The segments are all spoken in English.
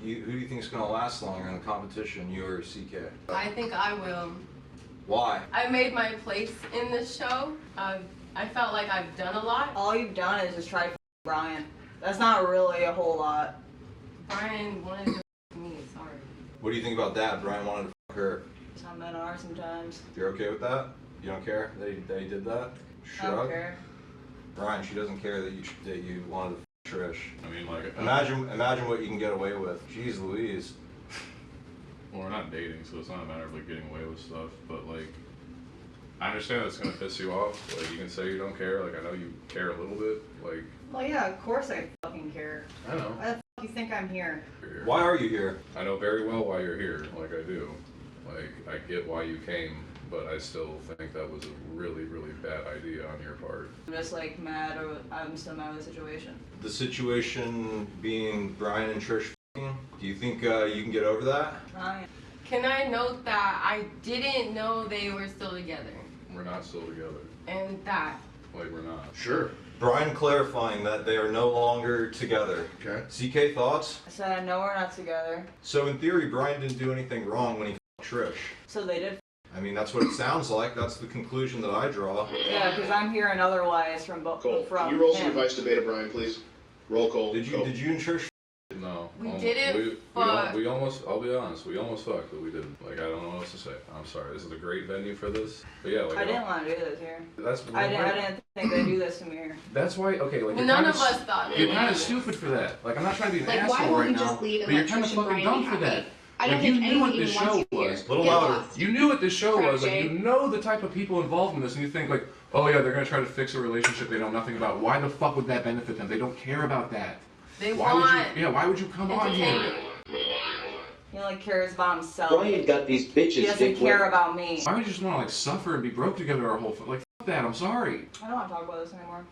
Who do you think is going to last longer in the competition, you or CK? I think I will. Why? I made my place in this show. I felt like I've done a lot. All you've done is just try to f Brian. That's not really a whole lot. Brian wanted to f me, sorry. What do you think about that? Brian wanted to f her. Some men are sometimes. You're okay with that? You don't care that he did that? Shrug? I don't care. Brian, she doesn't care that you wanted to f Trish. I mean, like, imagine what you can get away with. Jeez Louise. well, we're not dating, so it's not a matter of like getting away with stuff. But like, I understand that's gonna piss you off. Like, you can say you don't care. Like, I know you care a little bit. Like, Well, yeah, of course I fucking care. I know. Why the f you think I'm here? You're here. Why are you here? I know very well why you're here. Like, I do. Like, I get why you came, but I still think that was a really, really bad idea on your part. I'm just like mad, or I'm still mad with the situation. The situation being Brian and Trish f***ing, do you think you can get over that? Brian. Can I note that I didn't know they were still together? We're not still together. And that. Like, we're not. Sure. Brian clarifying that they are no longer together. Okay. CK, thoughts? I said I know we're not together. So in theory, Brian didn't do anything wrong when he f***ed Trish. So they did. I mean, that's what it sounds like. That's the conclusion that I draw. Yeah, because I'm hearing otherwise from both. Cole, From can you roll some him. advice to Beta Brian, please? Roll call. Did you and Trish? No. We didn't We almost, I'll be honest, we almost fucked, but we didn't. Like, I don't know what else to say. I'm sorry. This is a great venue for this. But yeah, like, I didn't want to do this here. That's I didn't think they'd do this to me here. That's why, okay, like, None of us thought they you're would kind do of it. stupid for that. Like, I'm not trying to be an Like, asshole why won't right you now, just leave and but you're let kind of Trish and fucking Brian dumb be for that. happy? I don't Like, you think knew what anyone this even show wants you here. was. Little Get louder. lost. You knew what this show was. Like, Jay. you know the type of people involved in this, and you think, like, oh yeah, they're gonna try to fix a relationship they know nothing about. Why the fuck would that benefit them? They don't care about that. They Why want would you? Yeah, why would you come on here? entertainment. He only cares about himself. Brian got these bitches. He doesn't care about me. Why would you just want to like suffer and be broke together our whole like fuck that? I'm sorry. I don't want to talk about this anymore.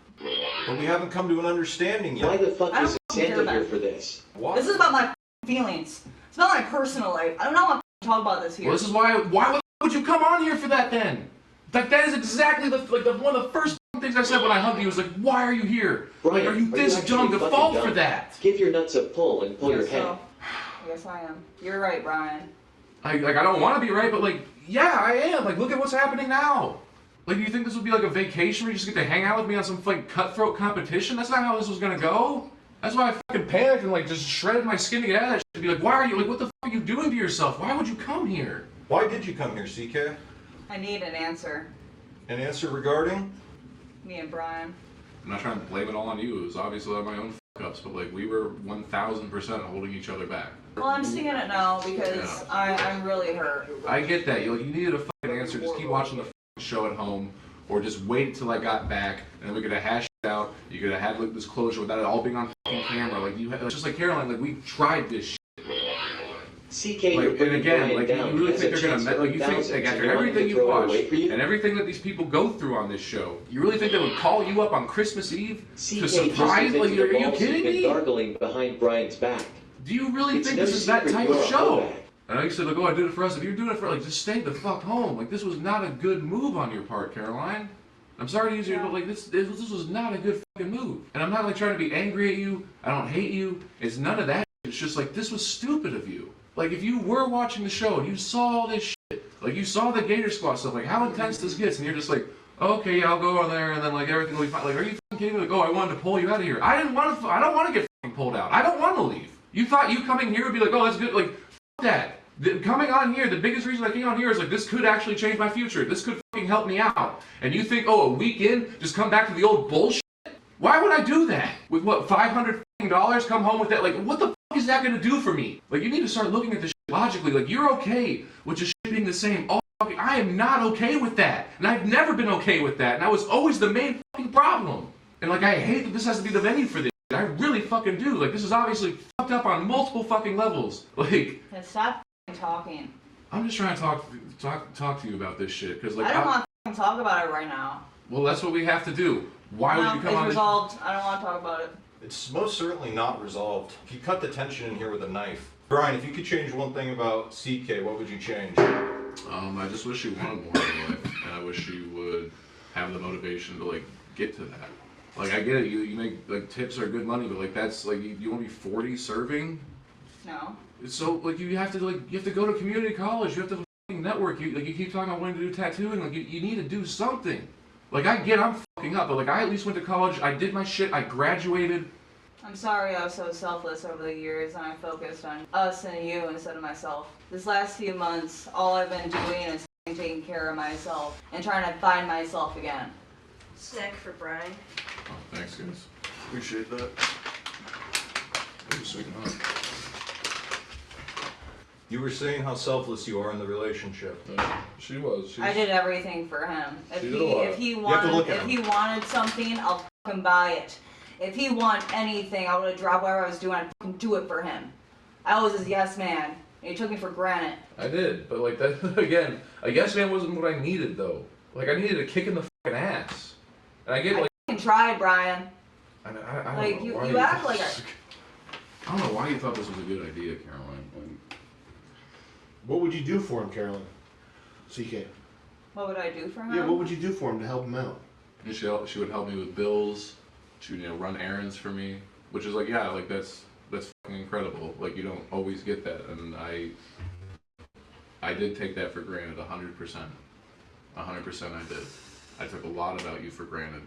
But we haven't come to an understanding Why yet. the fuck I is don't care Santa about here it. for this? Why? This is about my feelings. It's not my personal life. I don't want to talk about this here. Well, this is why would you come on here for that then? Like that is exactly one of the first things I said when I hugged you was like, why are you here? Brian, like, are you this actually dumb to fucking fall dumb? for that? Give your nuts a pull and pull your Yes, head. so. Yes, I am. You're right, Brian. I don't want to be right, but like, yeah, I am. Like, look at what's happening now. Like, do you think this would be like a vacation where you just get to hang out with me on some like cutthroat competition? That's not how this was gonna go. That's why I fucking panicked and like just shredded my skin to get out of that shit. To be like, why are you like, what the fuck are you doing to yourself? Why would you come here? Why did you come here, CK? I need an answer. An answer regarding? Me and Brian. I'm not trying to blame it all on you. It was obviously my own fuck-ups, but like we were 1,000% holding each other back. Well, I'm seeing it now because I'm really hurt. I get that. You needed a fucking answer. Just keep watching the fucking show at home, or just wait until I got back, and then we could have hashed it out. You could have had like this closure without it all being on fucking camera. Like you, just like Caroline. Like we tried this shit. CK, Like, you're and bringing again, Brian like down. you really He think has they're a gonna, chance like you for think, thousands. like after You want him everything to you've throw it watched away for you? and everything that these people go through on this show, you really think they would call you up on Christmas Eve CK to surprise? Like, are you kidding me? Gargling behind Brian's back. Do you really It's think no this is that secret type you're of a show? homeback. I know you said like, oh, I did it for us. If you're doing it for like, just stay the fuck home. Like this was not a good move on your part, Caroline. I'm sorry to use you, but like this was not a good fucking move. And I'm not like trying to be angry at you. I don't hate you. It's none of that. It's just like this was stupid of you. Like if you were watching the show and you saw all this shit, like you saw the Gator Squad stuff, like how intense this gets, and you're just like, okay, yeah, I'll go on there, and then like everything will be fine. Like, are you fucking kidding me? Like, oh, I wanted to pull you out of here. I don't want to get fucking pulled out. I don't want to leave. You thought you coming here would be like, oh, that's good. Like, fuck that. Coming on here, the biggest reason I came on here is like, this could actually change my future. This could fucking help me out. And you think, oh, a weekend, just come back to the old bullshit? Why would I do that? With what, $500 come home with that? Like, what the fuck is that gonna do for me? Like, you need to start looking at this shit logically. Like, you're okay with just shit being the same all fucking. I am not okay with that. And I've never been okay with that. And that was always the main fucking problem. And like, I hate that this has to be the venue for this. I really fucking do. Like, this is obviously fucked up on multiple fucking levels. Like, And stop talking. I'm just trying to talk to you about this shit. Cause like, I don't want to talk about it right now. well, that's what we have to do. Why would you come it's on this? resolved. I don't want to talk about it. It's most certainly not resolved. If you cut the tension in here with a knife. Brian, if you could change one thing about CK, what would you change? I just wish you wanted more in life, and I wish you would have the motivation to like get to that. Like I get it, you make like tips are good money, but like that's like you want to be 40 serving. No. So like you have to go to community college. You have to fucking network. You keep talking about wanting to do tattooing. Like you need to do something. Like I get I'm fucking up, but like I at least went to college. I did my shit. I graduated. I'm sorry I was so selfless over the years and I focused on us and you instead of myself. This last few months, all I've been doing is taking care of myself and trying to find myself again. Snack for Brian. Oh, thanks guys. Appreciate that. Just waking up. You were saying how selfless you are in the relationship. She was. I did everything for him. If She did a lot. if he You have to look wanted at if him. he wanted something, I'll fucking buy it. If he wanted anything, I would have dropped whatever I was doing. I'd fucking do it for him. I was his yes man, and he took me for granted. I did, but like that again. A yes man wasn't what I needed though. Like I needed a kick in the fucking ass. And I get like. I fucking tried, Brian. I don't Like, know you- why you act thought like this- I don't know why you thought this was a good idea, Caroline. Like, What would you do for him, Carolyn? CK. What would I do for him? Yeah, what would you do for him to help him out? and she would help me with bills. She would run errands for me, which is like like that's fucking incredible. Like you don't always get that, and I did take that for granted 100%. 100% I did. I took a lot about you for granted.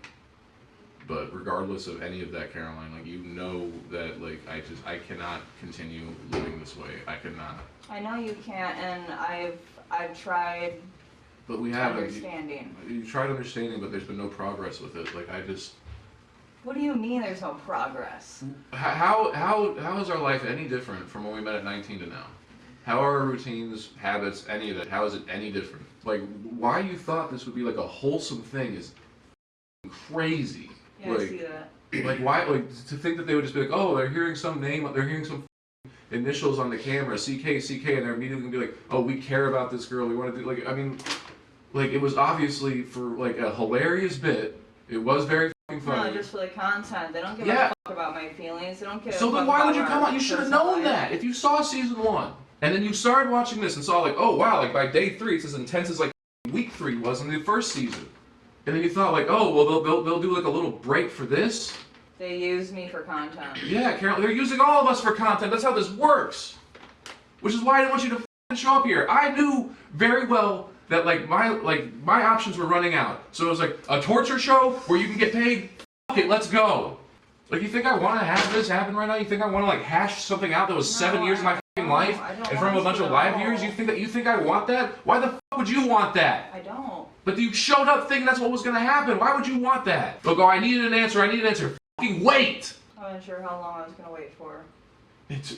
But regardless of any of that, Caroline, like you know that like I cannot continue living this way. I cannot. I know you can't, and I've tried But we have understanding. You tried understanding, but there's been no progress with it. Like I just. What do you mean there's no progress? How is our life any different from when we met at 19 to now? How are our routines, habits, any of that? How is it any different? Like why you thought this would be like a wholesome thing is crazy. Yeah, I see that. Like why? Like to think that they would just be like, oh, they're hearing some name, they're hearing some initials on the camera, CK, and they're immediately gonna be like, oh, we care about this girl. We want to do like I mean, like it was obviously for like a hilarious bit. It was very fucking funny. No, just for the content. They don't give Yeah. a fuck about my feelings. They don't give a So fuck then why about would you our come out? You should have personal known life. that. If you saw season 1 and then you started watching this and saw like, oh wow, like by day 3 it's as intense as like week 3 was in the first season. And then you thought like, oh well they'll do like a little break for this. They use me for content. Yeah, Carol, they're using all of us for content. That's how this works. Which is why I didn't want you to f***ing show up here. I knew very well that like my options were running out. So it was like a torture show where you can get paid. Fuck it, let's go. Like you think I want to have this happen right now? You think I want to like hash something out that was 7 years of my f***ing life I don't in front of a want bunch of to live at viewers? all. You think I want that? Why the f*** would you want that? I don't. But you showed up thinking that's what was gonna happen. Why would you want that? Look, oh, I needed an answer. Fucking wait. I wasn't sure how long I was gonna wait for.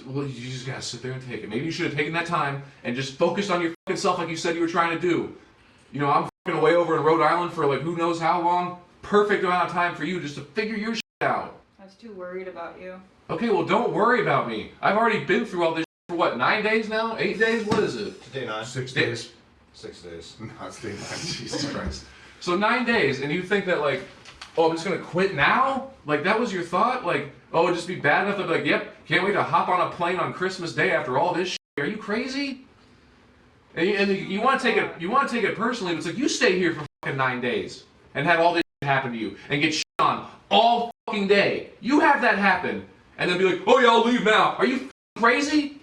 Well, you just gotta sit there and take it. Maybe you should have taken that time and just focused on your fucking self like you said you were trying to do. You know, I'm fucking away over in Rhode Island for like who knows how long. Perfect amount of time for you just to figure your shit out. I was too worried about you. Okay, well, don't worry about me. I've already been through all this shit for what, 9 days now? 8 days? What is it? Today 9. 6 Day- days. 6 days. No, it's day 9. Jesus Christ. So 9 days, and you think that like, oh, I'm just gonna quit now? Like that was your thought? Like, oh, it'd just be bad enough to be like, yep, can't wait to hop on a plane on Christmas Day after all this shit. Are you crazy? And you want to take it personally, but it's like you stay here for fucking 9 days and have all this shit happen to you and get shit on all fucking day. You have that happen, and then be like, oh yeah, I'll leave now. Are you fucking crazy?